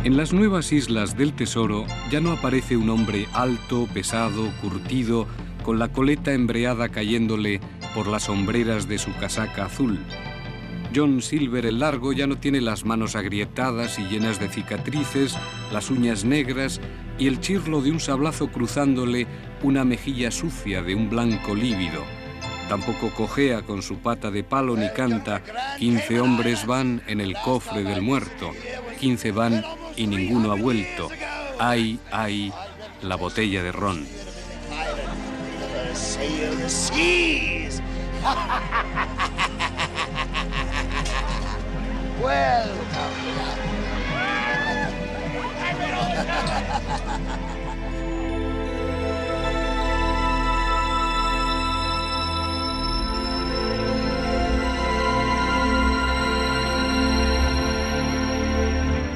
En las nuevas islas del Tesoro ya no aparece un hombre alto, pesado, curtido, con la coleta embreada cayéndole por las hombreras de su casaca azul. John Silver el Largo ya no tiene las manos agrietadas y llenas de cicatrices, las uñas negras y el chirlo de un sablazo cruzándole una mejilla sucia de un blanco lívido. Tampoco cojea con su pata de palo ni canta: 15 hombres van en el cofre del muerto, 15 van y ninguno ha vuelto. ¡Ay, ay, la botella de ron!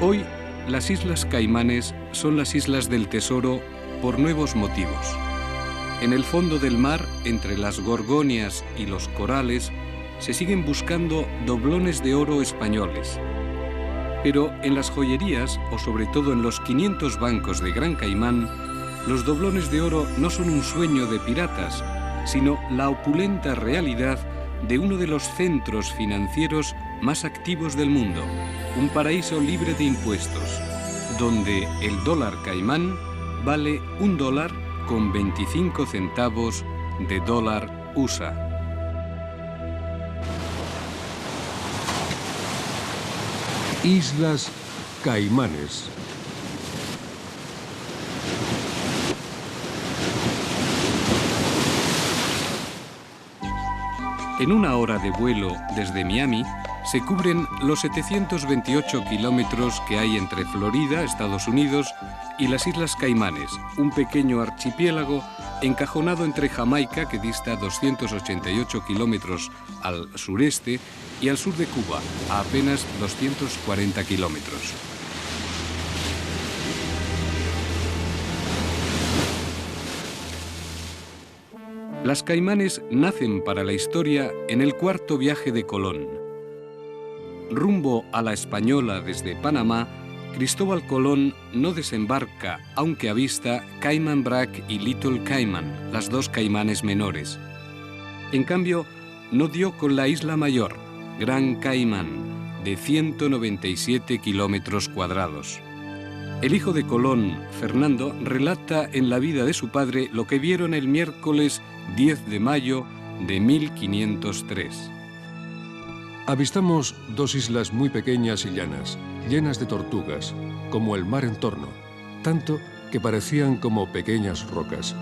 Hoy, las Islas Caimanes son las Islas del Tesoro por nuevos motivos. En el fondo del mar, entre las gorgonias y los corales, se siguen buscando doblones de oro españoles. Pero en las joyerías, o sobre todo en los 500 bancos de Gran Caimán, los doblones de oro no son un sueño de piratas, sino la opulenta realidad de uno de los centros financieros más activos del mundo, un paraíso libre de impuestos, donde el dólar caimán vale $1 con 25 centavos de dólar USA. Islas Caimanes. En una hora de vuelo desde Miami, se cubren los 728 kilómetros que hay entre Florida, Estados Unidos, y las Islas Caimanes, un pequeño archipiélago encajonado entre Jamaica, que dista 288 kilómetros al sureste, y al sur de Cuba, a apenas 240 kilómetros. Las Caimanes nacen para la historia en el cuarto viaje de Colón. Rumbo a la Española desde Panamá, Cristóbal Colón no desembarca, aunque avista Cayman Brac y Little Cayman, las dos Caimanes menores. En cambio, no dio con la isla mayor, Gran Caimán, de 197 kilómetros cuadrados. El hijo de Colón, Fernando, relata en la vida de su padre lo que vieron el miércoles 10 de mayo de 1503. Avistamos dos islas muy pequeñas y llanas, llenas de tortugas, como el mar en torno, tanto que parecían como pequeñas rocas.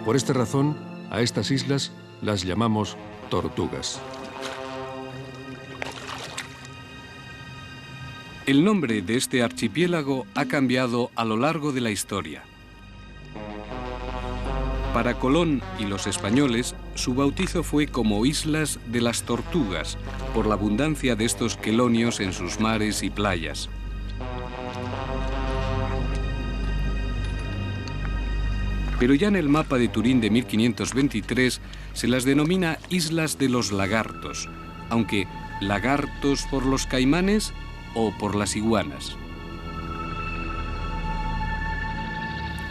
Por esta razón, a estas islas las llamamos tortugas. El nombre de este archipiélago ha cambiado a lo largo de la historia. Para Colón y los españoles, su bautizo fue como Islas de las Tortugas, por la abundancia de estos quelonios en sus mares y playas. Pero ya en el mapa de Turín de 1523 se las denomina Islas de los Lagartos, aunque lagartos por los caimanes o por las iguanas.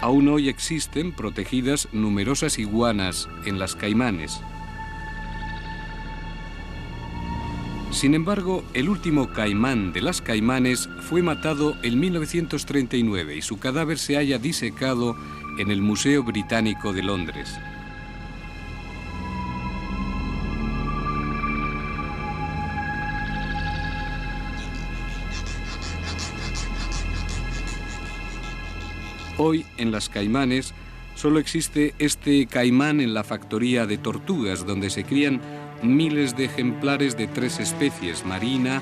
Aún hoy existen protegidas numerosas iguanas en las Caimanes. Sin embargo, el último caimán de las Caimanes fue matado en 1939 y su cadáver se halla disecado en el Museo Británico de Londres. Hoy, en las Caimanes, solo existe este caimán en la factoría de tortugas, donde se crían miles de ejemplares de 3 especies: marina,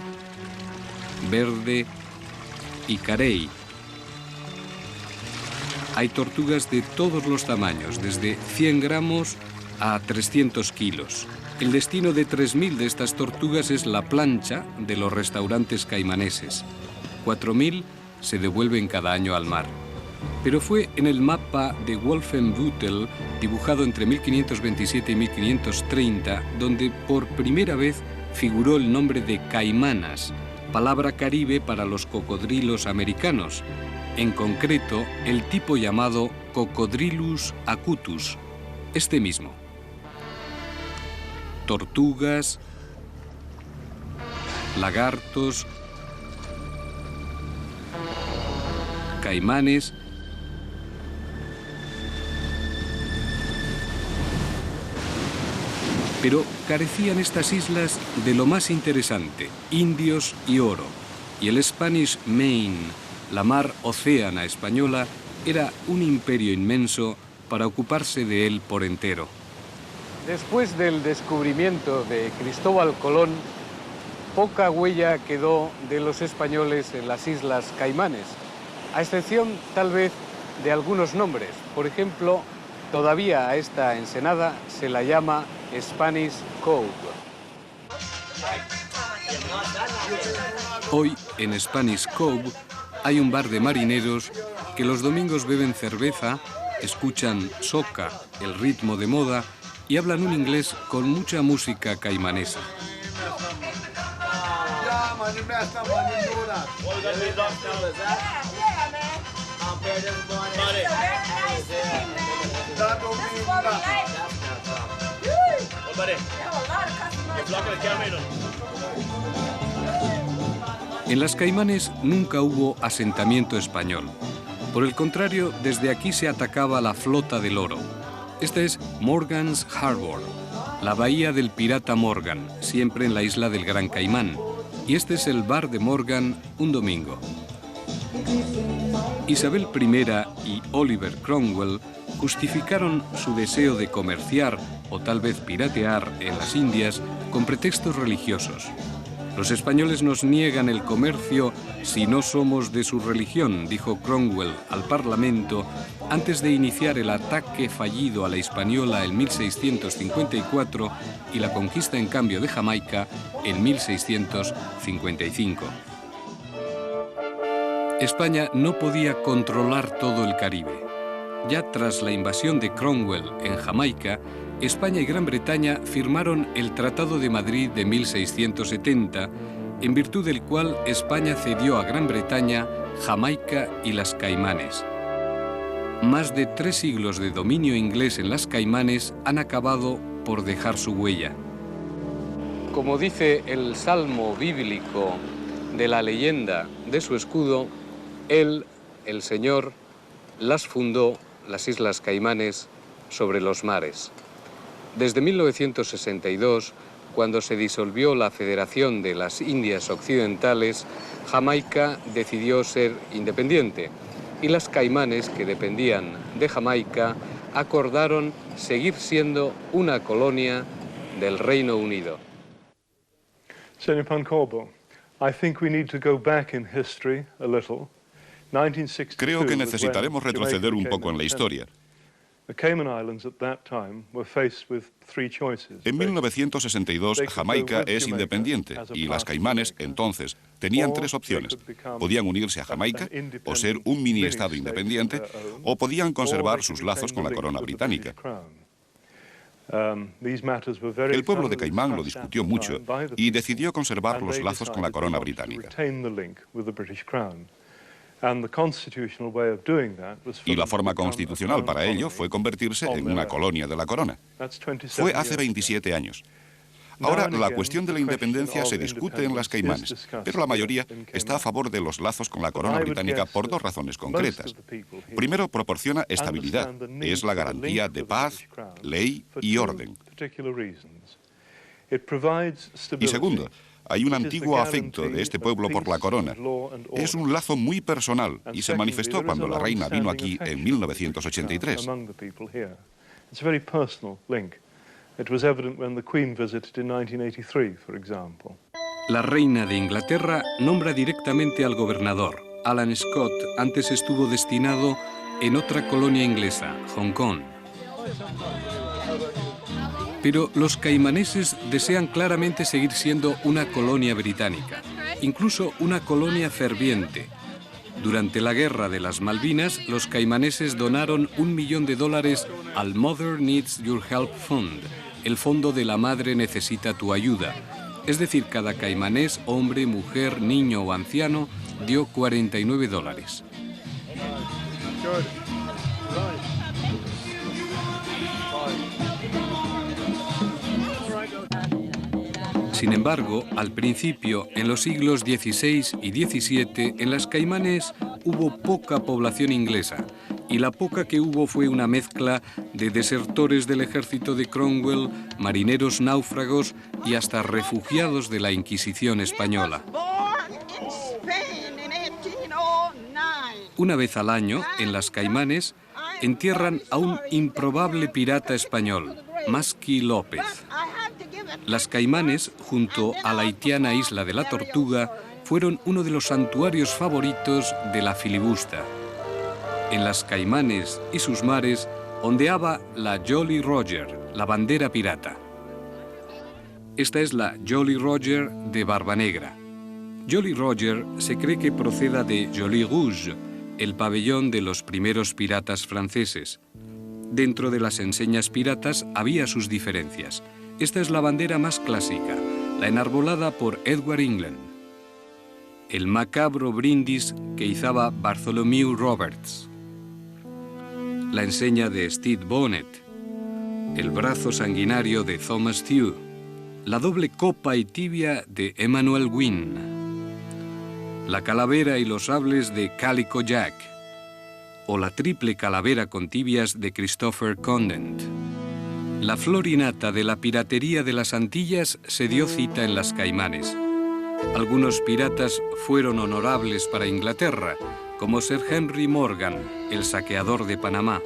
verde y carey. Hay tortugas de todos los tamaños, desde 100 gramos a 300 kilos. El destino de 3.000 de estas tortugas es la plancha de los restaurantes caimaneses. 4.000 se devuelven cada año al mar. Pero fue en el mapa de Wolfenbüttel, dibujado entre 1527 y 1530, donde por primera vez figuró el nombre de caimanas, palabra caribe para los cocodrilos americanos, en concreto el tipo llamado Cocodrilus acutus, este mismo. Tortugas, lagartos, caimanes, pero carecían estas islas de lo más interesante, indios y oro, y el Spanish Main, la mar océana española, era un imperio inmenso para ocuparse de él por entero. Después del descubrimiento de Cristóbal Colón, poca huella quedó de los españoles en las Islas Caimanes, a excepción tal vez de algunos nombres. Por ejemplo, todavía a esta ensenada se la llama Spanish Cove. Hoy, en Spanish Cove, hay un bar de marineros que los domingos beben cerveza, escuchan soca, el ritmo de moda, y hablan un inglés con mucha música caimanesa. En las Caimanes nunca hubo asentamiento español. Por el contrario, desde aquí se atacaba la flota del oro. Esta es Morgan's Harbor, la bahía del pirata Morgan, siempre en la isla del Gran Caimán. Y este es el bar de Morgan un domingo. Isabel I y Oliver Cromwell justificaron su deseo de comerciar o tal vez piratear en las Indias con pretextos religiosos. Los españoles nos niegan el comercio si no somos de su religión, dijo Cromwell al Parlamento antes de iniciar el ataque fallido a la Hispaniola en 1654 y la conquista en cambio de Jamaica en 1655. España no podía controlar todo el Caribe. Ya tras la invasión de Cromwell en Jamaica, España y Gran Bretaña firmaron el Tratado de Madrid de 1670, en virtud del cual España cedió a Gran Bretaña Jamaica y las Caimanes. Más de 3 siglos de dominio inglés en las Caimanes han acabado por dejar su huella. Como dice el salmo bíblico de la leyenda de su escudo, él, el Señor, las fundó, las Islas Caimanes, sobre los mares. Desde 1962, cuando se disolvió la Federación de las Indias Occidentales, Jamaica decidió ser independiente y las Caimanes, que dependían de Jamaica, acordaron seguir siendo una colonia del Reino Unido. Señor Pancorbo, I think we need to go back in history a little. Creo que necesitaremos retroceder un poco en la historia. En 1962, Jamaica es independiente y las Caimanes, entonces, tenían 3 opciones. Podían unirse a Jamaica, o ser un mini-estado independiente, o podían conservar sus lazos con la corona británica. El pueblo de Caimán lo discutió mucho y decidió conservar los lazos con la corona británica. Y la forma constitucional para ello fue convertirse en una colonia de la corona. Fue hace 27 años. Ahora, la cuestión de la independencia se discute en las Caimanes, pero la mayoría está a favor de los lazos con la corona británica por 2 razones concretas. Primero, proporciona estabilidad, es la garantía de paz, ley y orden. Y segundo, hay un antiguo afecto de este pueblo por la corona. Es un lazo muy personal y se manifestó cuando la reina vino aquí en 1983. La reina de Inglaterra nombra directamente al gobernador. Alan Scott antes estuvo destinado en otra colonia inglesa, Hong Kong. Pero los caimaneses desean claramente seguir siendo una colonia británica, incluso una colonia ferviente. Durante la Guerra de las Malvinas, los caimaneses donaron $1 millón al Mother Needs Your Help Fund, el fondo de La Madre Necesita Tu Ayuda, Es decir, cada caimanés, hombre, mujer, niño o anciano, dio $49. Sin embargo, al principio, en los siglos XVI y XVII, en las Caimanes hubo poca población inglesa, y la poca que hubo fue una mezcla de desertores del ejército de Cromwell, marineros náufragos y hasta refugiados de la Inquisición española. Una vez al año, en las Caimanes, entierran a un improbable pirata español, Masqui López. Las Caimanes, junto a la haitiana isla de la Tortuga, fueron uno de los santuarios favoritos de la filibusta. En las Caimanes y sus mares ondeaba la Jolly Roger, la bandera pirata. Esta es la Jolly Roger de Barbanegra. Jolly Roger se cree que proceda de Jolly Rouge, el pabellón de los primeros piratas franceses. Dentro de las enseñas piratas había sus diferencias. Esta es la bandera más clásica, la enarbolada por Edward England. El macabro brindis que izaba Bartholomew Roberts. La enseña de Stede Bonnet. El brazo sanguinario de Thomas Tew. La doble copa y tibia de Emmanuel Wynne. La calavera y los sables de Calico Jack. O la triple calavera con tibias de Christopher Condent. La florinata de la piratería de las Antillas se dio cita en las Caimanes. Algunos piratas fueron honorables para Inglaterra, como Sir Henry Morgan, el saqueador de Panamá,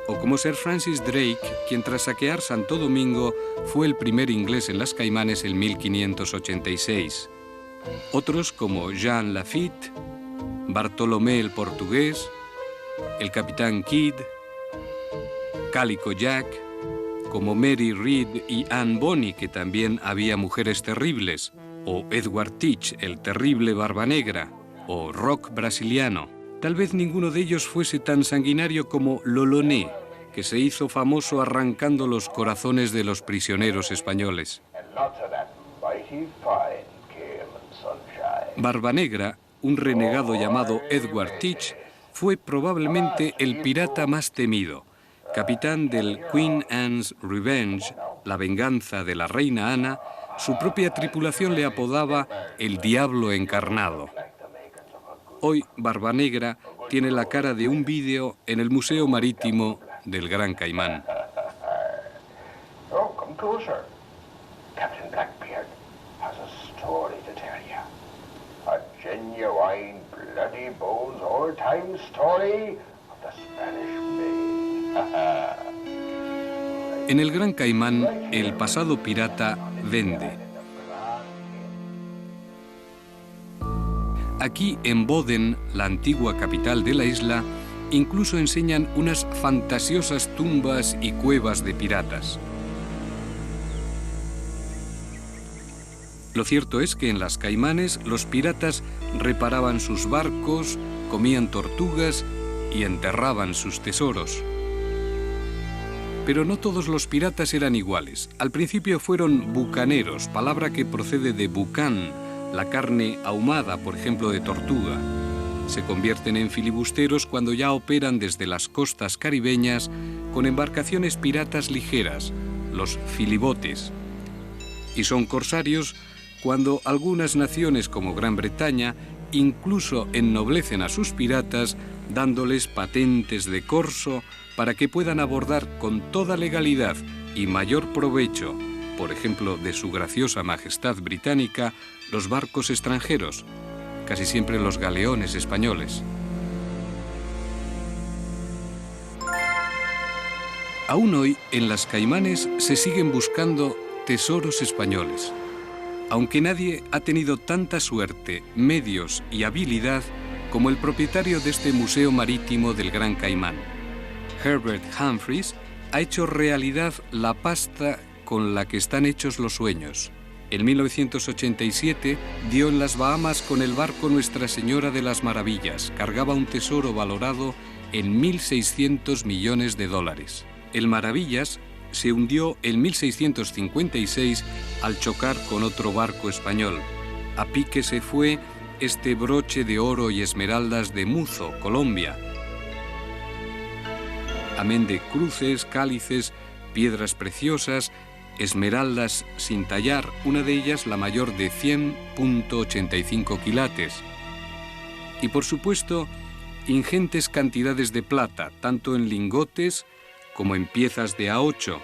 o como Sir Francis Drake, quien tras saquear Santo Domingo fue el primer inglés en las Caimanes en 1586. Otros como Jean Lafitte, Bartolomé el Portugués, el Capitán Kidd, Calico Jack, como Mary Read y Anne Bonny, que también había mujeres terribles, o Edward Teach, el terrible Barbanegra, o Rock brasiliano. Tal vez ninguno de ellos fuese tan sanguinario como Loloné, que se hizo famoso arrancando los corazones de los prisioneros españoles. Barbanegra, un renegado llamado Edward Teach, fue probablemente el pirata más temido. Capitán del Queen Anne's Revenge, la venganza de la reina Ana, su propia tripulación le apodaba el Diablo Encarnado. Hoy Barbanegra tiene la cara de un vídeo en el Museo Marítimo del Gran Caimán. Captain Blackbeard has a story to tell you. A genuine, bloody bones, old-time story of the Spanish Main. En el Gran Caimán, el pasado pirata vende. Aquí, en Boden, la antigua capital de la isla, incluso enseñan unas fantasiosas tumbas y cuevas de piratas. Lo cierto es que en las Caimanes los piratas reparaban sus barcos, comían tortugas y enterraban sus tesoros. Pero no todos los piratas eran iguales. Al principio fueron bucaneros, palabra que procede de bucán, la carne ahumada, por ejemplo, de tortuga. Se convierten en filibusteros cuando ya operan desde las costas caribeñas con embarcaciones piratas ligeras, los filibotes. Y son corsarios cuando algunas naciones como Gran Bretaña incluso ennoblecen a sus piratas dándoles patentes de corso para que puedan abordar con toda legalidad y mayor provecho, por ejemplo, de su graciosa majestad británica, los barcos extranjeros, casi siempre los galeones españoles. Aún hoy, en las Caimanes se siguen buscando tesoros españoles, aunque nadie ha tenido tanta suerte, medios y habilidad como el propietario de este museo marítimo del Gran Caimán. Herbert Humphreys ha hecho realidad la pasta con la que están hechos los sueños. En 1987 dio en las Bahamas con el barco Nuestra Señora de las Maravillas. Cargaba un tesoro valorado en $1.600 millones. El Maravillas, se hundió en 1656 al chocar con otro barco español. A pique se fue este broche de oro y esmeraldas de Muzo, Colombia. Amén de cruces, cálices, piedras preciosas, esmeraldas sin tallar, una de ellas la mayor de 100.85 quilates. Y por supuesto, ingentes cantidades de plata, tanto en lingotes como en piezas de A8.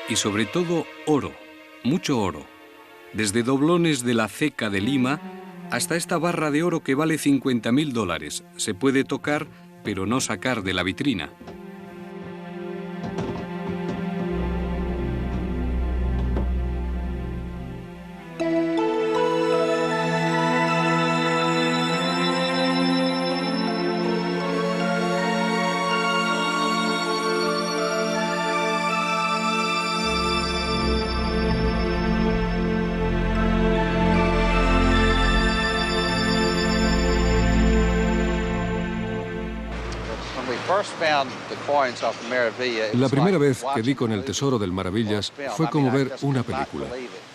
Y sobre todo oro, mucho oro. Desde doblones de la ceca de Lima hasta esta barra de oro que vale $50.000. Se puede tocar, pero no sacar de la vitrina. La primera vez que di con el tesoro del Maravillas fue como ver una película.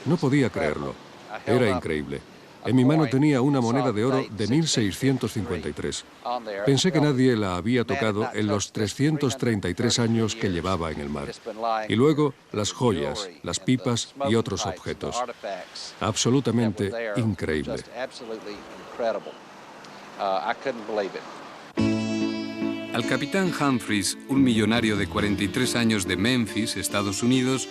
No podía creerlo. Era increíble. En mi mano tenía una moneda de oro de 1653. Pensé que nadie la había tocado en los 333 años que llevaba en el mar. Y luego las joyas, las pipas y otros objetos. Absolutamente increíble. Al capitán Humphreys, un millonario de 43 años de Memphis, Estados Unidos,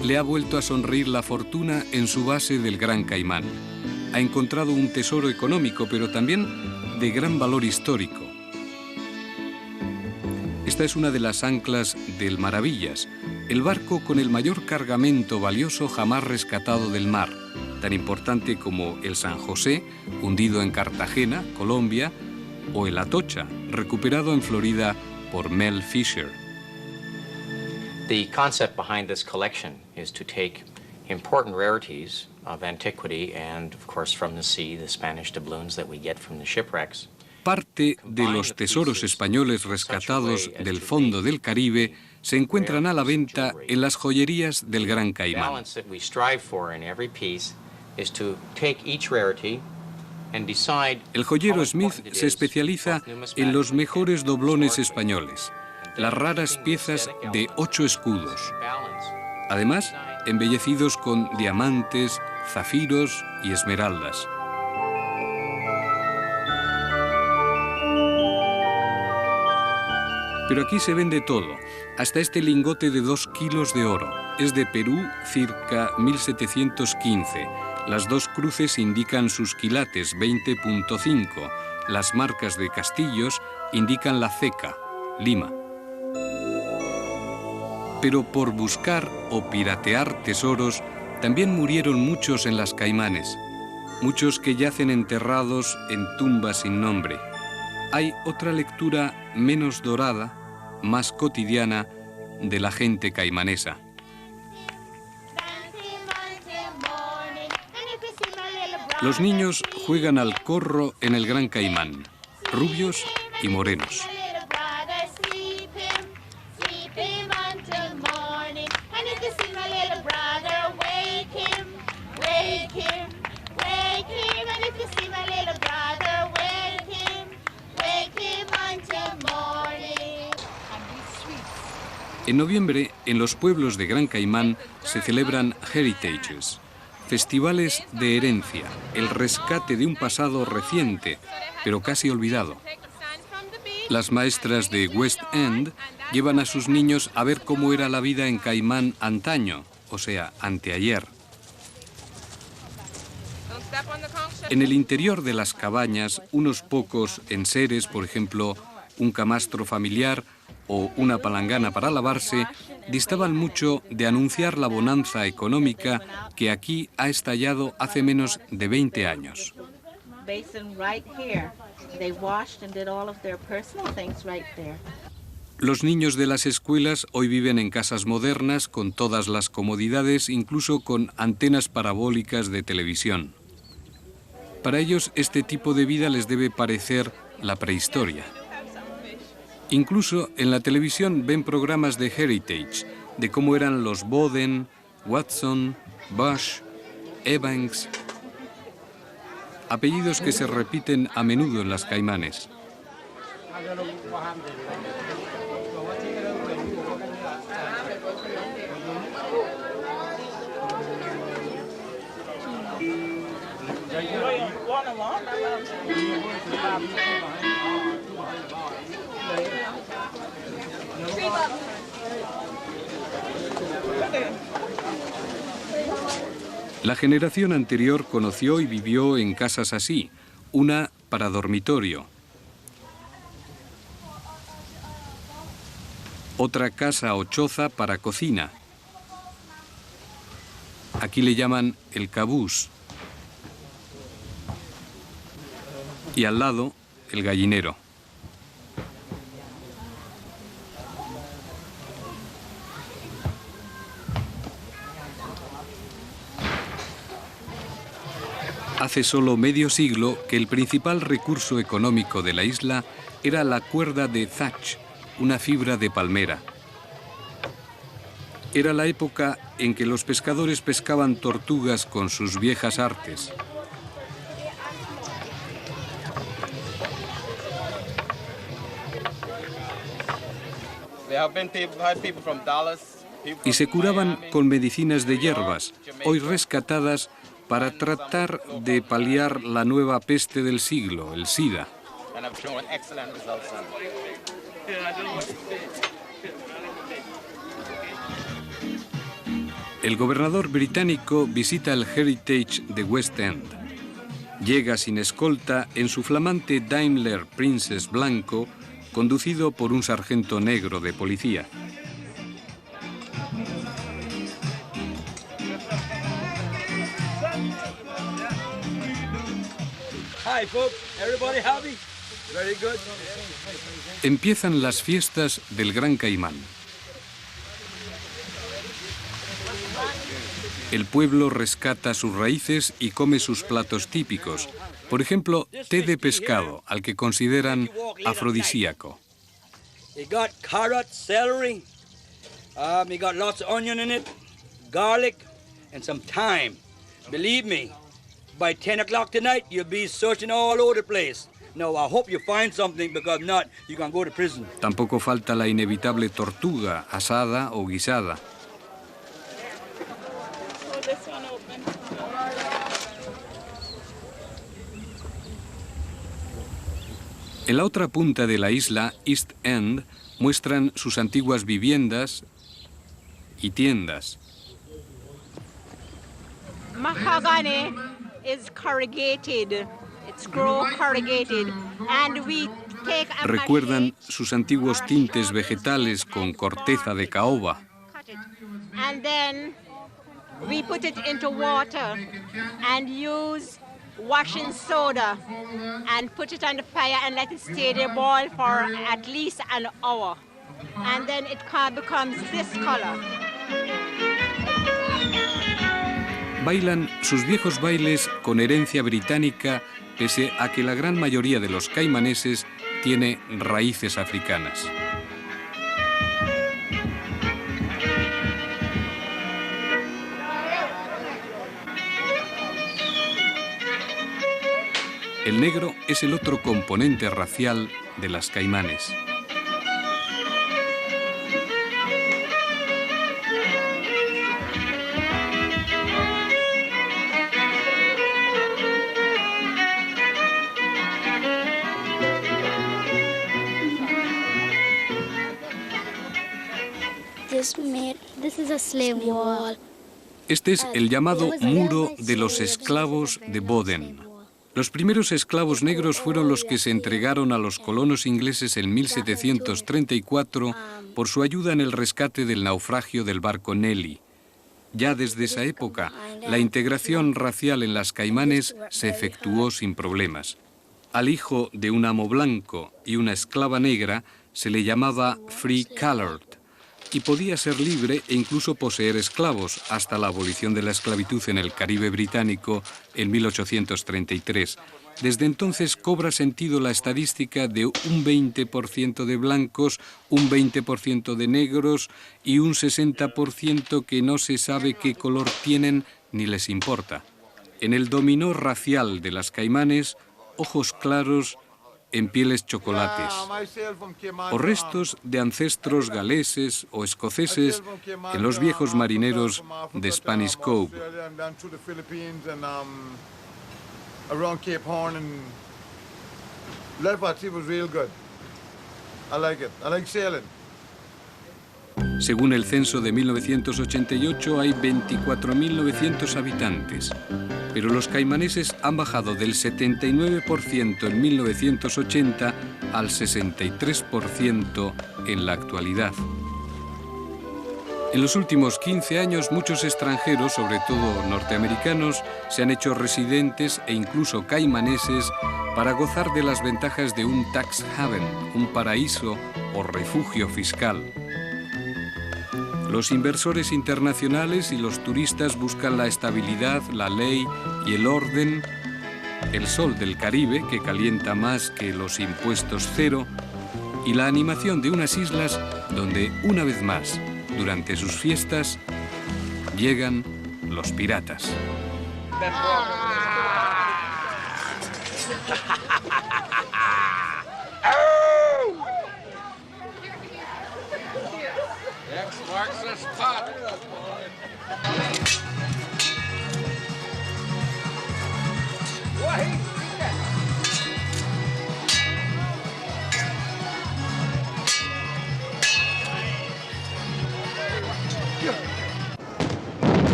le ha vuelto a sonreír la fortuna en su base del Gran Caimán. Ha encontrado un tesoro económico, pero también de gran valor histórico. Esta es una de las anclas del Maravillas, el barco con el mayor cargamento valioso jamás rescatado del mar, tan importante como el San José, hundido en Cartagena, Colombia, o el Atocha, recuperado en Florida por Mel Fisher. The concept behind this collection is to take important rarities of antiquity and, of course, from the sea, the Spanish doubloons that we get from the shipwrecks. Parte de los tesoros españoles rescatados del fondo del Caribe se encuentran a la venta en las joyerías del Gran Caimán. The balance that we strive for in every piece is to take each rarity. El joyero Smith se especializa en los mejores doblones españoles, las raras piezas de 8 escudos. Además, embellecidos con diamantes, zafiros y esmeraldas. Pero aquí se vende todo, hasta este lingote de 2 kilos de oro. Es de Perú, circa 1715. Las 2 cruces indican sus quilates, 20.5. Las marcas de castillos indican la ceca, Lima. Pero por buscar o piratear tesoros, también murieron muchos en las Caimanes. Muchos que yacen enterrados en tumbas sin nombre. Hay otra lectura menos dorada, más cotidiana, de la gente caimanesa. Los niños juegan al corro en el Gran Caimán, rubios y morenos. En noviembre, en los pueblos de Gran Caimán se celebran heritages, festivales de herencia, el rescate de un pasado reciente, pero casi olvidado. Las maestras de West End llevan a sus niños a ver cómo era la vida en Caimán antaño, o sea, anteayer. En el interior de las cabañas, unos pocos enseres, por ejemplo, un camastro familiar o una palangana para lavarse, distaban mucho de anunciar la bonanza económica que aquí ha estallado hace menos de 20 años. Los niños de las escuelas hoy viven en casas modernas con todas las comodidades, incluso con antenas parabólicas de televisión. Para ellos este tipo de vida les debe parecer la prehistoria. Incluso en la televisión ven programas de heritage, de cómo eran los Boden, Watson, Bush, Evans, apellidos que se repiten a menudo en las Caimanes. La generación anterior conoció y vivió en casas así, una para dormitorio, otra casa o choza para cocina. Aquí le llaman el cabús. Y al lado, el gallinero. Hace solo medio siglo que el principal recurso económico de la isla era la cuerda de thatch, una fibra de palmera. Era la época en que los pescadores pescaban tortugas con sus viejas artes. Y se curaban con medicinas de hierbas, hoy rescatadas para tratar de paliar la nueva peste del siglo, el SIDA. El gobernador británico visita el Heritage de West End. Llega sin escolta en su flamante Daimler Princess blanco, conducido por un sargento negro de policía. Hi, folks. Everybody happy? Very good. Empiezan las fiestas del Gran Caimán. El pueblo rescata sus raíces y come sus platos típicos. Por ejemplo, té de pescado, al que consideran afrodisíaco. It got carrots, celery. It got lots of onion in it, garlic, and some thyme. Believe me, by 10 o'clock tonight, you'll be searching all over the place. No, I hope you find something, because if not, you can go to prison. Tampoco falta la inevitable tortuga, asada o guisada. En la otra punta de la isla, East End, muestran sus antiguas viviendas y tiendas. Mahogany is corrugated. It's corrugated, and we take a Recuerdan sus antiguos tintes vegetales con corteza de caoba. And then we put it into water and use washing soda and put it on the fire and let it stay there boil for at least an hour. And then it becomes this color. Bailan sus viejos bailes con herencia británica, pese a que la gran mayoría de los caimaneses tiene raíces africanas. El negro es el otro componente racial de las Caimanes. Este es el llamado Muro de los Esclavos de Boden. Los primeros esclavos negros fueron los que se entregaron a los colonos ingleses en 1734 por su ayuda en el rescate del naufragio del barco Nelly. Ya desde esa época, la integración racial en las Caimanes se efectuó sin problemas. Al hijo de un amo blanco y una esclava negra se le llamaba free colored y podía ser libre e incluso poseer esclavos hasta la abolición de la esclavitud en el Caribe británico en 1833. Desde entonces cobra sentido la estadística de un 20% de blancos, un 20% de negros y un 60% que no se sabe qué color tienen ni les importa. En el dominó racial de las Caimanes, ojos claros en pieles chocolates, o restos de ancestros galeses o escoceses en los viejos marineros de Spanish Cove. Around Cape Horn and life at sea was real good. I like it. I like sailing. Según el censo de 1988 hay 24.900 habitantes, pero los caimaneses han bajado del 79% en 1980 al 63% en la actualidad. En los últimos 15 años, muchos extranjeros, sobre todo norteamericanos, se han hecho residentes e incluso caimaneses para gozar de las ventajas de un tax haven, un paraíso o refugio fiscal. Los inversores internacionales y los turistas buscan la estabilidad, la ley y el orden, el sol del Caribe, que calienta más que los impuestos cero, y la animación de unas islas donde, una vez más, durante sus fiestas, llegan los piratas.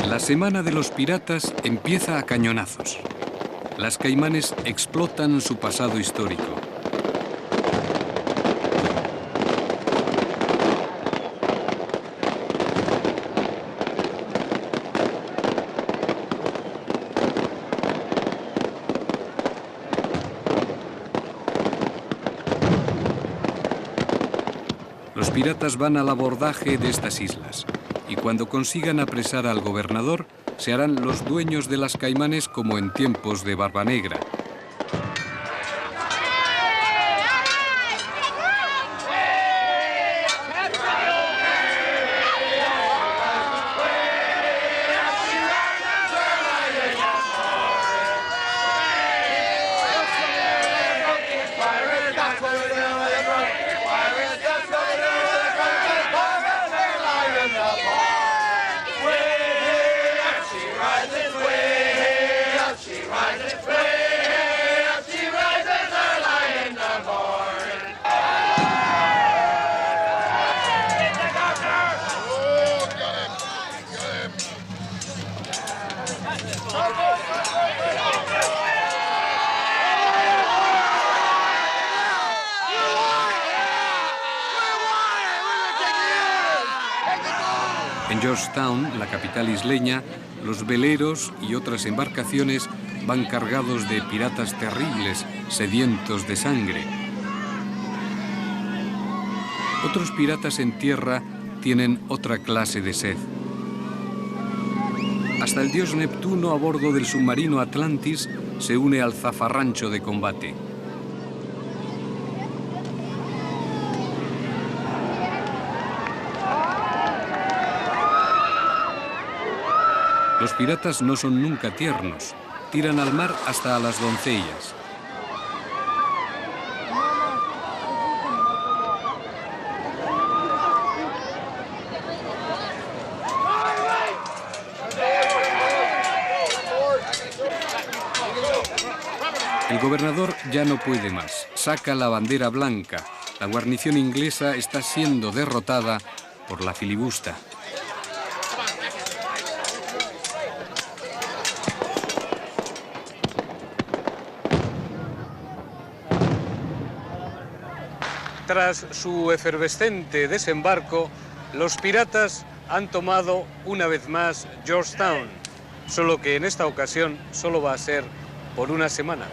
La semana de los piratas empieza a cañonazos. Las Caimanes explotan su pasado histórico. Los piratas van al abordaje de estas islas. Y cuando consigan apresar al gobernador, se harán los dueños de las Caimanes como en tiempos de Barbanegra. En Georgetown, la capital isleña, los veleros y otras embarcaciones van cargados de piratas terribles, sedientos de sangre. Otros piratas en tierra tienen otra clase de sed. Hasta el dios Neptuno, a bordo del submarino Atlantis, se une al zafarrancho de combate. Los piratas no son nunca tiernos. Tiran al mar hasta a las doncellas. El gobernador ya no puede más. Saca la bandera blanca. La guarnición inglesa está siendo derrotada por la filibusta. Tras su efervescente desembarco, los piratas han tomado una vez más Georgetown, solo que en esta ocasión solo va a ser por una semana.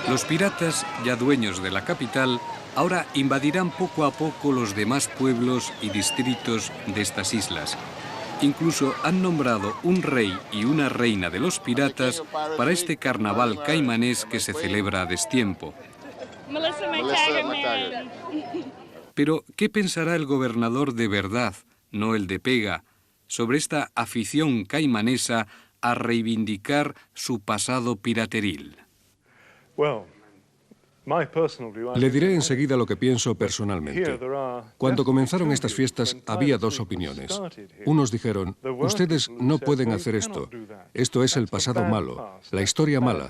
Los piratas, ya dueños de la capital, ahora invadirán poco a poco los demás pueblos y distritos de estas islas. Incluso han nombrado un rey y una reina de los piratas para este carnaval caimanés que se celebra a destiempo. Pero, ¿qué pensará el gobernador de verdad, no el de pega, sobre esta afición caimanesa a reivindicar su pasado pirateril? Le diré enseguida lo que pienso personalmente. Cuando comenzaron estas fiestas había dos opiniones. Unos dijeron, ustedes no pueden hacer esto. Esto es el pasado malo, la historia mala.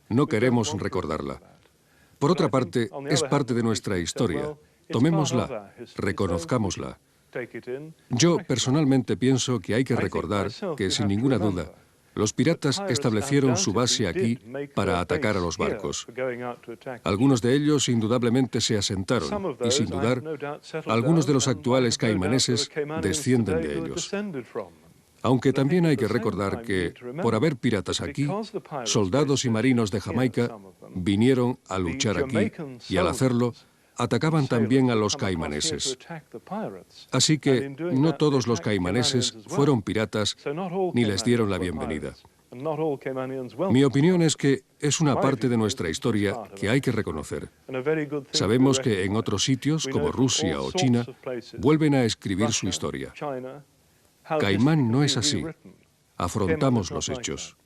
No queremos recordarla. Por otra parte, es parte de nuestra historia. Tomémosla, reconozcámosla. Yo personalmente pienso que hay que recordar que, sin ninguna duda, los piratas establecieron su base aquí para atacar a los barcos. Algunos de ellos indudablemente se asentaron y, sin dudar, algunos de los actuales caimaneses descienden de ellos. Aunque también hay que recordar que, por haber piratas aquí, soldados y marinos de Jamaica vinieron a luchar aquí y, al hacerlo, atacaban también a los caimaneses. Así que no todos los caimaneses fueron piratas ni les dieron la bienvenida. Mi opinión es que es una parte de nuestra historia que hay que reconocer. Sabemos que en otros sitios, como Rusia o China, vuelven a escribir su historia. Caimán no es así. Afrontamos los hechos.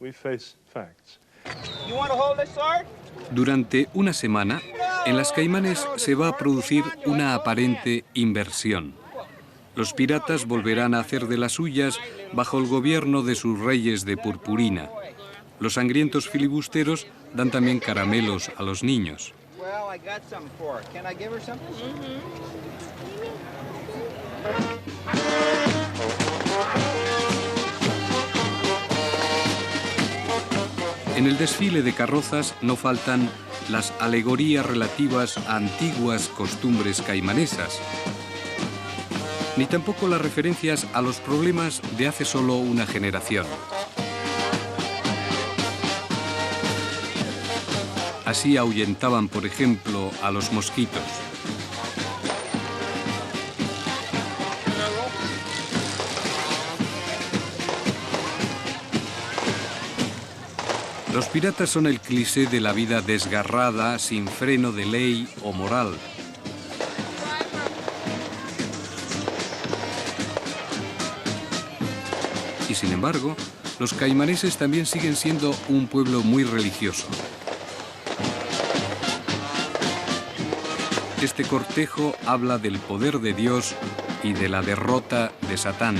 Durante una semana, en las Caimanes se va a producir una aparente inversión. Los piratas volverán a hacer de las suyas bajo el gobierno de sus reyes de purpurina. Los sangrientos filibusteros dan también caramelos a los niños. En el desfile de carrozas no faltan las alegorías relativas a antiguas costumbres caimanesas, ni tampoco las referencias a los problemas de hace solo una generación. Así ahuyentaban, por ejemplo, a los mosquitos. Los piratas son el cliché de la vida desgarrada, sin freno de ley o moral. Y sin embargo, los caimaneses también siguen siendo un pueblo muy religioso. Este cortejo habla del poder de Dios y de la derrota de Satán.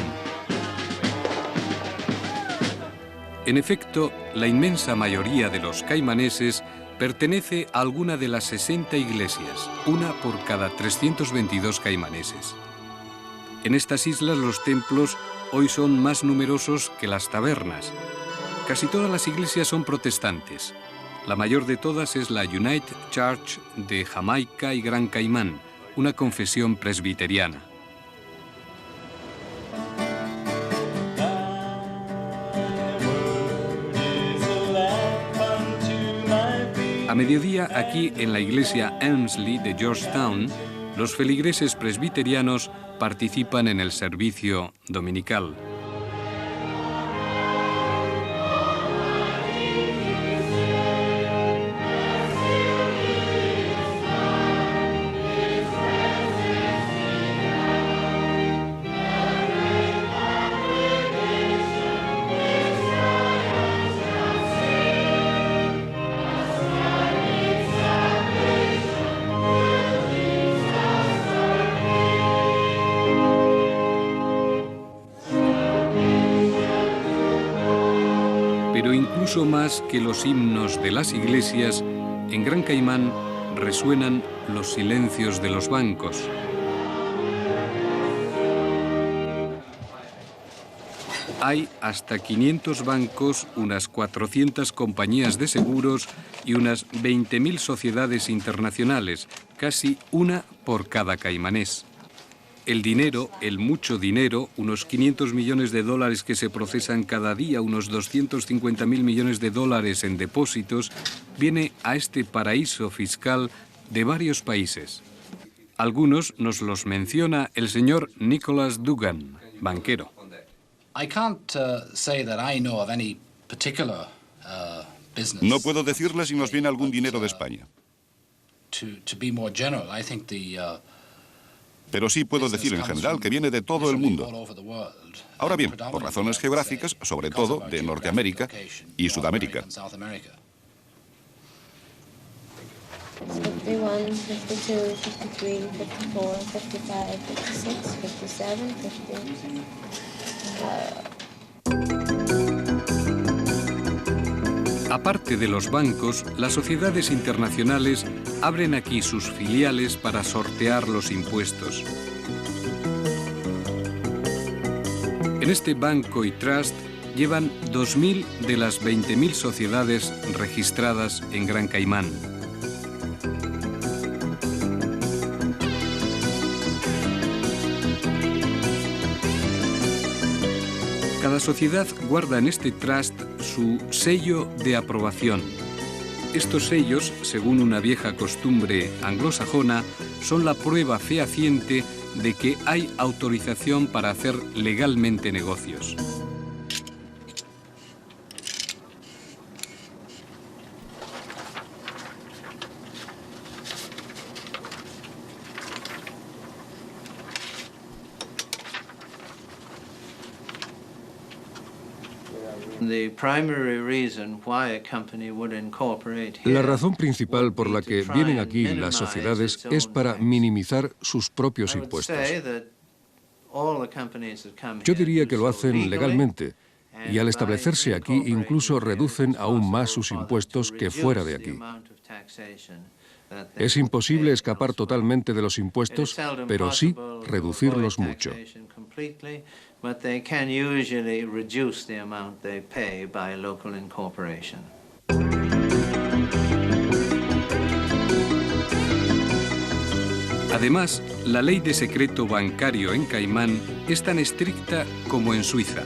En efecto, la inmensa mayoría de los caimaneses pertenece a alguna de las 60 iglesias, una por cada 322 caimaneses. En estas islas los templos hoy son más numerosos que las tabernas. Casi todas las iglesias son protestantes. La mayor de todas es la United Church de Jamaica y Gran Caimán, una confesión presbiteriana. A mediodía, aquí en la iglesia Elmsley de Georgetown, los feligreses presbiterianos participan en el servicio dominical. Incluso más que los himnos de las iglesias, en Gran Caimán resuenan los silencios de los bancos. Hay hasta 500 bancos, unas 400 compañías de seguros y unas 20.000 sociedades internacionales, casi una por cada caimanés. El dinero, el mucho dinero, unos 500 millones de dólares que se procesan cada día, unos 250.000 millones de dólares en depósitos, viene a este paraíso fiscal de varios países. Algunos nos los menciona el señor Nicholas Dugan, banquero. No puedo decirle si nos viene algún dinero de España. Pero sí puedo decir en general que viene de todo el mundo. Ahora bien, por razones geográficas, sobre todo de Norteamérica y Sudamérica. 51, 52, 53, 54, 55, 56, 57, 50. Aparte de los bancos, las sociedades internacionales abren aquí sus filiales para sortear los impuestos. En este banco y trust llevan 2.000 de las 20.000 sociedades registradas en Gran Caimán. Cada sociedad guarda en este trust su sello de aprobación. Estos sellos, según una vieja costumbre anglosajona, son la prueba fehaciente de que hay autorización para hacer legalmente negocios. La razón principal por la que vienen aquí las sociedades es para minimizar sus propios impuestos. Yo diría que lo hacen legalmente y al establecerse aquí incluso reducen aún más sus impuestos que fuera de aquí. Es imposible escapar totalmente de los impuestos, pero sí reducirlos mucho. But they can usually reduce the amount they pay by local incorporation. Además, la ley de secreto bancario en Caimán es tan estricta como en Suiza.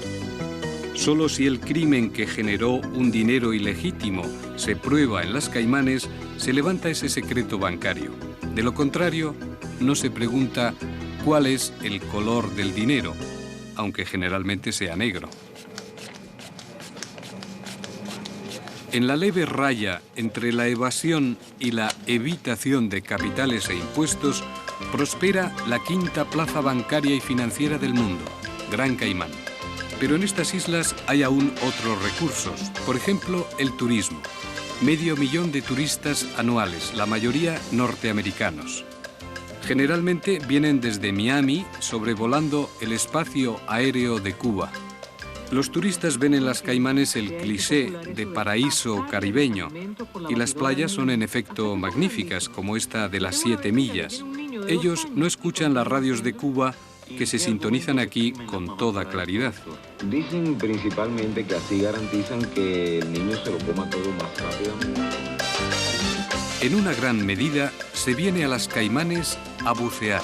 Solo si el crimen que generó un dinero ilegítimo se prueba en las Caimanes, se levanta ese secreto bancario. De lo contrario, no se pregunta cuál es el color del dinero, aunque generalmente sea negro. En la leve raya entre la evasión y la evitación de capitales e impuestos, prospera la quinta plaza bancaria y financiera del mundo, Gran Caimán. Pero en estas islas hay aún otros recursos, por ejemplo, el turismo. 500.000 de turistas anuales, la mayoría norteamericanos. Generalmente vienen desde Miami, sobrevolando el espacio aéreo de Cuba. Los turistas ven en las Caimanes el cliché de paraíso caribeño y las playas son en efecto magníficas, como esta de las 7 millas. Ellos no escuchan las radios de Cuba que se sintonizan aquí con toda claridad. Dicen principalmente que así garantizan que el niño se lo coma todo más rápidamente. En una gran medida, se viene a las Caimanes a bucear.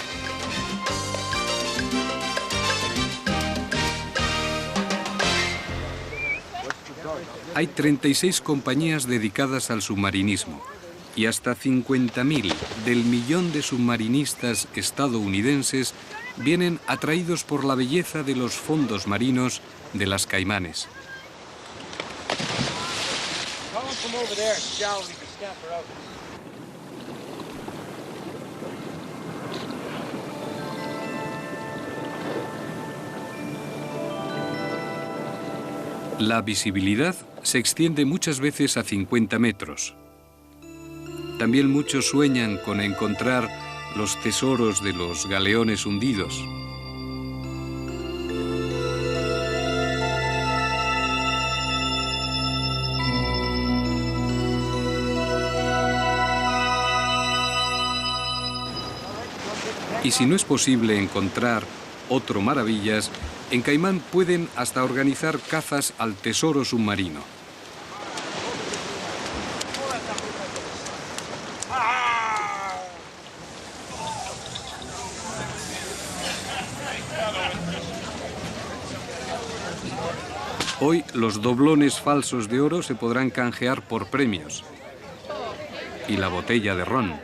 Hay 36 compañías dedicadas al submarinismo y hasta 50.000 del millón de submarinistas estadounidenses vienen atraídos por la belleza de los fondos marinos de las Caimanes. La visibilidad se extiende muchas veces a 50 metros. También muchos sueñan con encontrar los tesoros de los galeones hundidos. Y si no es posible encontrar otro maravillas, en Caimán pueden hasta organizar cazas al tesoro submarino. Hoy los doblones falsos de oro se podrán canjear por premios. Y la botella de ron.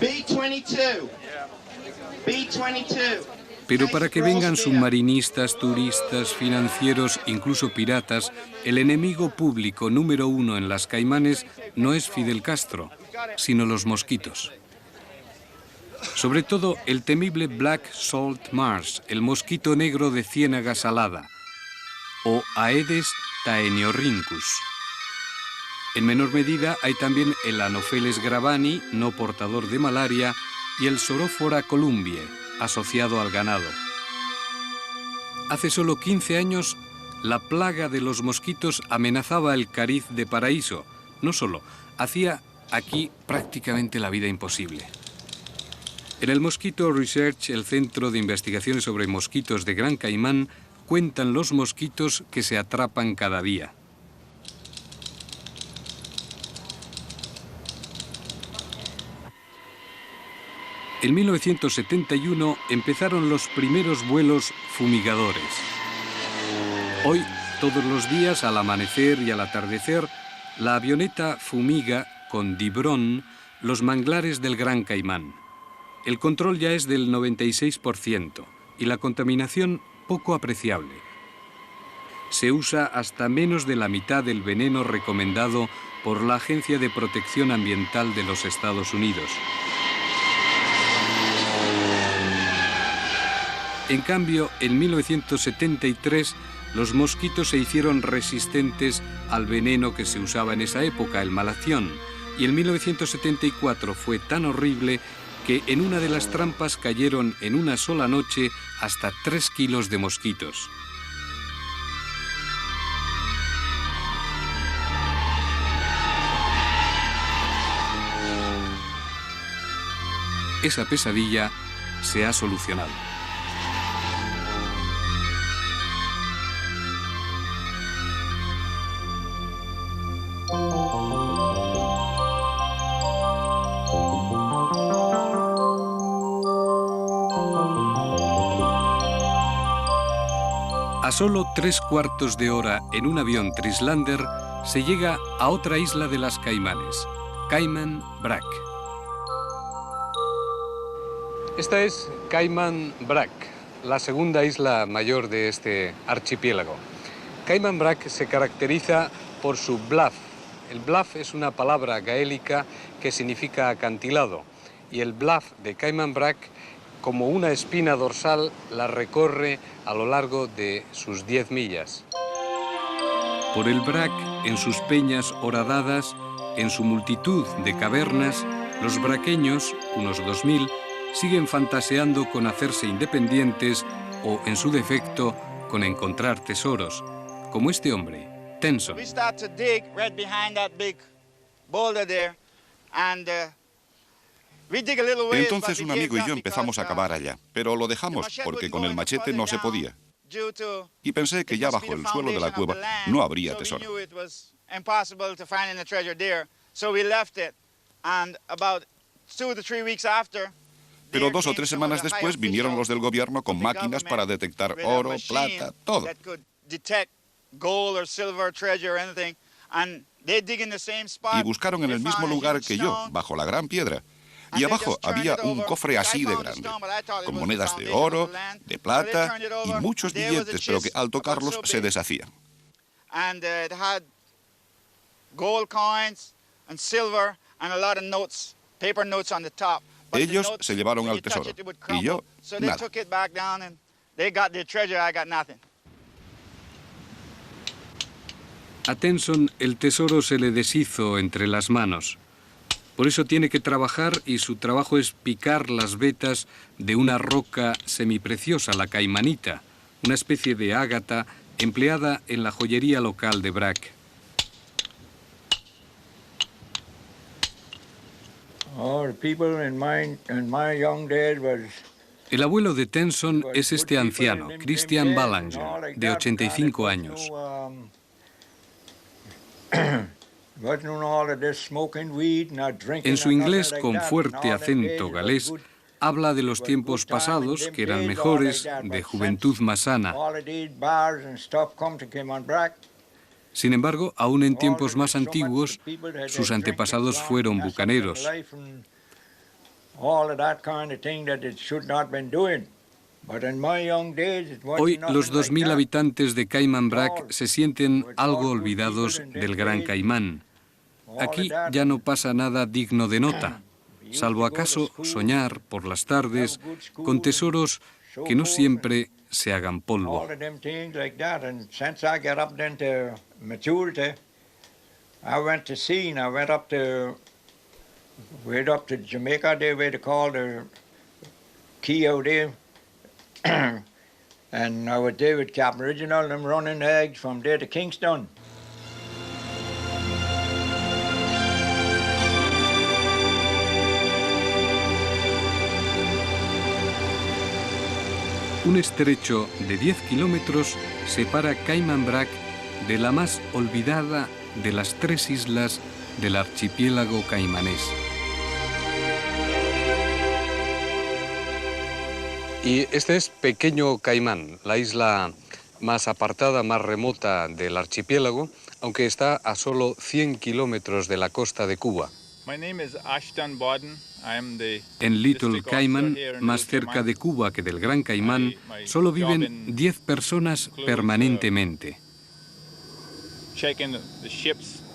B-22. B-22. Pero para que vengan submarinistas, turistas, financieros, incluso piratas, el enemigo público número 1 en las Caimanes no es Fidel Castro, sino los mosquitos. Sobre todo el temible Black Salt Marsh, el mosquito negro de ciénaga salada, o Aedes taeniorhynchus. En menor medida hay también el Anopheles gravani, no portador de malaria, y el Sorophora columbiae, asociado al ganado. Hace solo 15 años, la plaga de los mosquitos amenazaba el Cariz de Paraíso. No solo, hacía aquí prácticamente la vida imposible. En el Mosquito Research, el Centro de Investigaciones sobre Mosquitos de Gran Caimán, cuentan los mosquitos que se atrapan cada día. En 1971 empezaron los primeros vuelos fumigadores. Hoy, todos los días, al amanecer y al atardecer, la avioneta fumiga con Dibrón los manglares del Gran Caimán. El control ya es del 96% y la contaminación poco apreciable. Se usa hasta menos de la mitad del veneno recomendado por la Agencia de Protección Ambiental de los Estados Unidos. En cambio, en 1973, los mosquitos se hicieron resistentes al veneno que se usaba en esa época, el malación, y en 1974 fue tan horrible que en una de las trampas cayeron en una sola noche hasta 3 kilos de mosquitos. Esa pesadilla se ha solucionado. A solo 3/4 de hora en un avión Trislander se llega a otra isla de las Caimanes, Cayman Brac. Esta es Cayman Brac, la segunda isla mayor de este archipiélago. Cayman Brac se caracteriza por su bluff. El bluff es una palabra gaélica que significa acantilado, y el bluff de Cayman Brac, como una espina dorsal, la recorre a lo largo de sus 10 millas. Por el Brac, en sus peñas horadadas, en su multitud de cavernas, los braqueños, unos 2000, siguen fantaseando con hacerse independientes o, en su defecto, con encontrar tesoros, como este hombre, Tenson. We start to dig right behind that big boulder there, and we dig a little ways. Entonces un amigo y yo empezamos a cavar allá, pero lo dejamos porque con el machete no se podía. Y pensé que ya bajo el suelo de la cueva no habría tesoro. Pero 2 o 3 semanas después vinieron los del gobierno con máquinas para detectar oro, plata, todo. Y buscaron en el mismo lugar que yo, bajo la gran piedra. Y abajo había un cofre así de grande, con monedas de oro, de plata y muchos billetes, pero que al tocarlos se deshacían. Ellos se llevaron al tesoro, y yo, nada. A Tenson el tesoro se le deshizo entre las manos. Por eso tiene que trabajar, y su trabajo es picar las vetas de una roca semipreciosa, la caimanita, una especie de ágata empleada en la joyería local de Brac. El abuelo de Tenson es este anciano, Christian Ballinger, de 85 años. En su inglés con fuerte acento galés, habla de los tiempos pasados, que eran mejores, de juventud más sana. Sin embargo, aún en tiempos más antiguos, sus antepasados fueron bucaneros. Hoy los 2000 habitantes de Cayman Brac se sienten algo olvidados del Gran Caimán. Aquí ya no pasa nada digno de nota, salvo acaso soñar por las tardes con tesoros que no siempre se hagan polvo. And I was there with Captain Original and them running eggs from there to Kingston. Un estrecho de 10 kilómetros separa Cayman Brac de la más olvidada de las 3 islas del archipiélago caimanés. Y este es Pequeño Caimán, la isla más apartada, más remota del archipiélago, aunque está a solo 100 kilómetros de la costa de Cuba. En Little Cayman, más cerca de Cuba que del Gran Caimán, solo viven 10 personas permanentemente.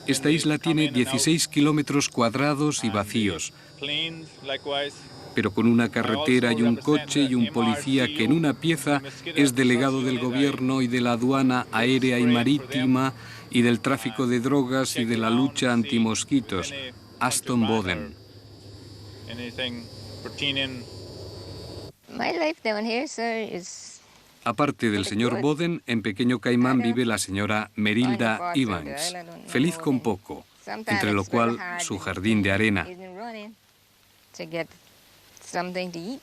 Esta isla tiene 16 kilómetros cuadrados y vacíos, pero con una carretera y un coche y un policía que en una pieza es delegado del gobierno y de la aduana aérea y marítima y del tráfico de drogas y de la lucha antimosquitos, Ashton Boden. Aparte del señor Boden, en Pequeño Caimán vive la señora Merilda Evans, feliz con poco, entre lo cual su jardín de arena. Something to eat.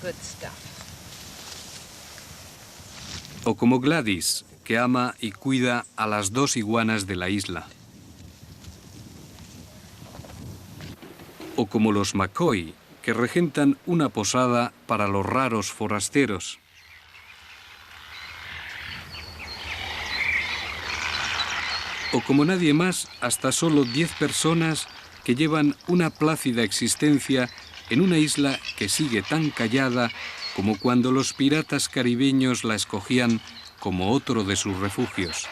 Good stuff. O como Gladys, que ama y cuida a las 2 iguanas de la isla. O como los McCoy, que regentan una posada para los raros forasteros. O como nadie más, hasta solo 10 personas que llevan una plácida existencia en una isla que sigue tan callada como cuando los piratas caribeños la escogían como otro de sus refugios.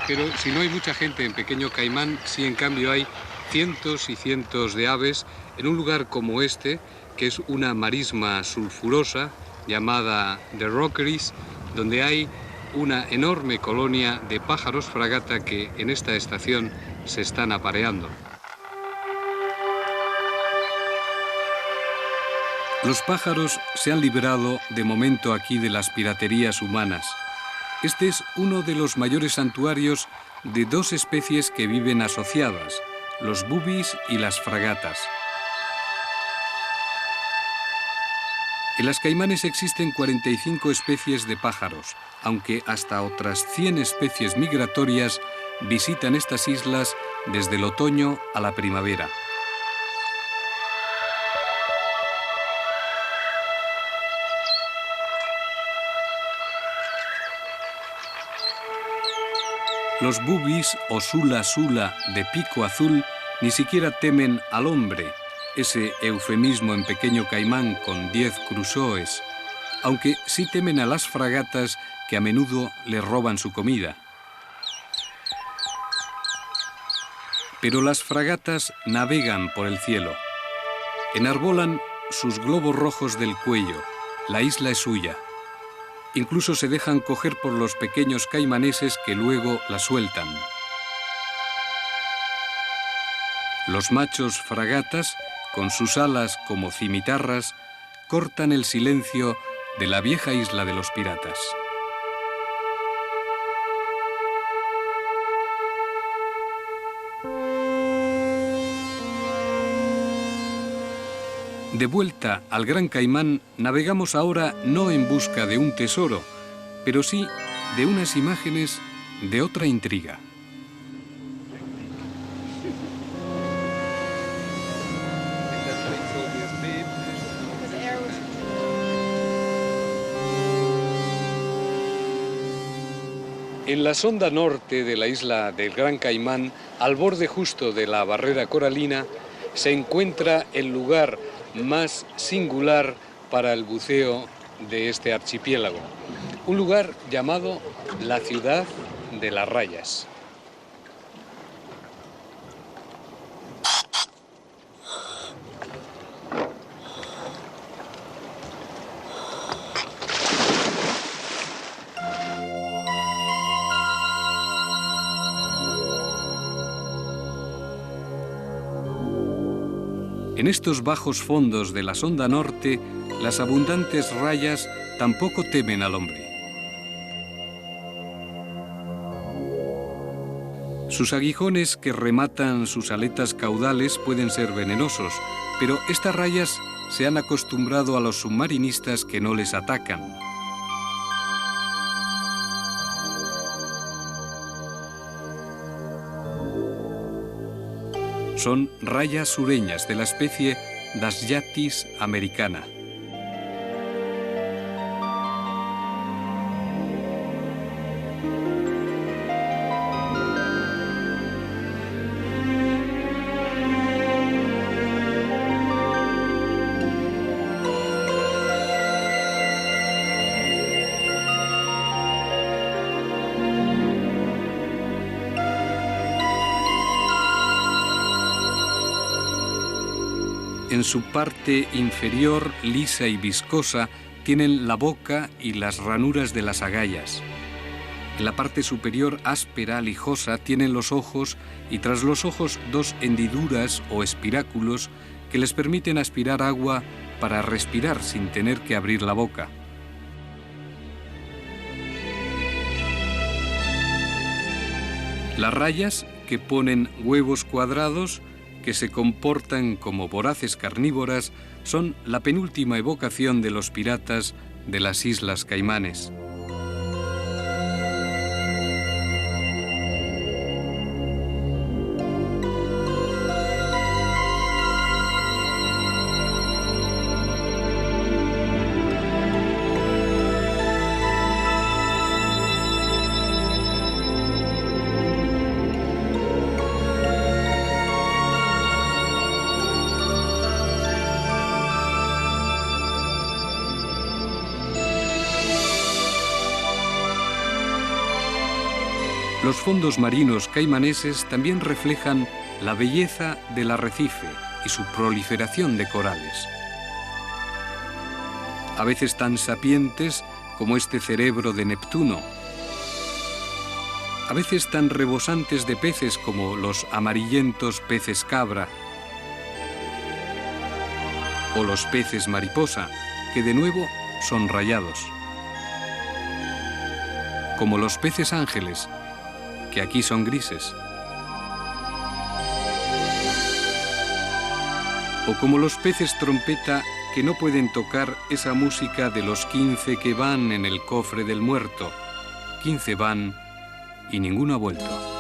Pero si no hay mucha gente en Pequeño Caimán, sí en cambio hay cientos y cientos de aves en un lugar como este, que es una marisma sulfurosa llamada The Rockeries, donde hay una enorme colonia de pájaros fragata que en esta estación se están apareando. Los pájaros se han librado de momento aquí de las piraterías humanas. Este es uno de los mayores santuarios de 2 especies que viven asociadas, los boobies y las fragatas. En las Caimanes existen 45 especies de pájaros, aunque hasta otras 100 especies migratorias visitan estas islas desde el otoño a la primavera. Los bubis o sula de pico azul ni siquiera temen al hombre, ese eufemismo en Pequeño Caimán con 10 crusoes, aunque sí temen a las fragatas que a menudo les roban su comida. Pero las fragatas navegan por el cielo. Enarbolan sus globos rojos del cuello. La isla es suya. Incluso se dejan coger por los pequeños caimaneses que luego la sueltan. Los machos fragatas, con sus alas como cimitarras, cortan el silencio de la vieja isla de los piratas. De vuelta al Gran Caimán, navegamos ahora no en busca de un tesoro, pero sí de unas imágenes de otra intriga. En la sonda norte de la isla del Gran Caimán, al borde justo de la barrera coralina, se encuentra el lugar más singular para el buceo de este archipiélago. Un lugar llamado la Ciudad de las Rayas. En estos bajos fondos de la sonda norte, las abundantes rayas tampoco temen al hombre. Sus aguijones que rematan sus aletas caudales pueden ser venenosos, pero estas rayas se han acostumbrado a los submarinistas que no les atacan. Son rayas sureñas de la especie Dasyatis americana. En su parte inferior, lisa y viscosa, tienen la boca y las ranuras de las agallas. En la parte superior, áspera, lijosa, tienen los ojos y tras los ojos dos hendiduras o espiráculos que les permiten aspirar agua para respirar sin tener que abrir la boca. Las rayas, que ponen huevos cuadrados, que se comportan como voraces carnívoras, son la penúltima evocación de los piratas de las Islas Caimanes. Los fondos marinos caimaneses también reflejan la belleza del arrecife y su proliferación de corales. A veces tan sapientes como este cerebro de Neptuno, a veces tan rebosantes de peces como los amarillentos peces cabra o los peces mariposa, que de nuevo son rayados, como los peces ángeles, que aquí son grises, o como los peces trompeta que no pueden tocar esa música de los 15 que van en el cofre del muerto. 15 van y ninguno ha vuelto.